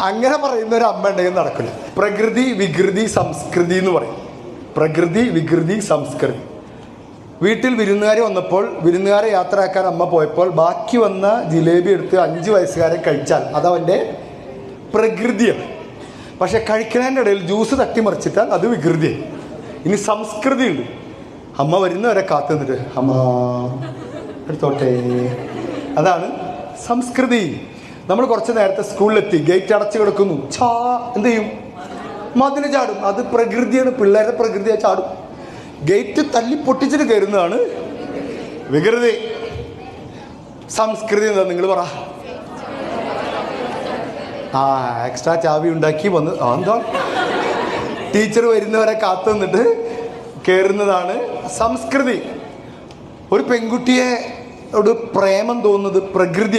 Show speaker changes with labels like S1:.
S1: അങ്ങനെ പറയുന്ന ഒരു അമ്മ ഉണ്ടെങ്കിൽ നടക്കില്ല. പ്രകൃതി വികൃതി സംസ്കൃതി എന്ന് പറയും. പ്രകൃതി വികൃതി സംസ്കൃതി. വീട്ടിൽ വിരുന്നുകാർ വന്നപ്പോൾ വിരുന്നുകാരെ യാത്രയാക്കാൻ അമ്മ പോയപ്പോൾ ബാക്കി വന്ന ജിലേബി എടുത്ത് 5 വയസ്സുകാരെ കഴിച്ചാൽ അതവൻ്റെ പ്രകൃതിയാണ്. പക്ഷെ കഴിക്കുന്നതിൻ്റെ ഇടയിൽ ജ്യൂസ് തട്ടിമറിച്ചിട്ടാൽ അത് വികൃതിയായി. ഇനി സംസ്കൃതി ഉണ്ട്. അമ്മ വരുന്നവരെ കാത്തു നിന്നിട്ട് അമ്മ എടുത്തോട്ടെ, അതാണ് സംസ്കൃതി. നമ്മൾ കുറച്ച് നേരത്തെ സ്കൂളിലെത്തി, ഗേറ്റ് അടച്ചു കിടക്കുന്നു, എന്ത് ചെയ്യും? മതിന് ചാടും. അത് പ്രകൃതിയാണ്, പിള്ളേരുടെ പ്രകൃതിയായി ചാടും. ഗേറ്റ് തല്ലി പൊട്ടിച്ചിട്ട് കയറുന്നതാണ് വികൃതി. സംസ്കൃതി എന്താ നിങ്ങൾ പറ? എക്സ്ട്രാ ചാവി ഉണ്ടാക്കി വന്ന് എന്താ ടീച്ചർ വരുന്നവരെ കാത്തു നിന്നിട്ട് കയറുന്നതാണ് സംസ്കൃതി. ഒരു പെൺകുട്ടിയോട് പ്രേമം തോന്നുന്നത് പ്രകൃതി.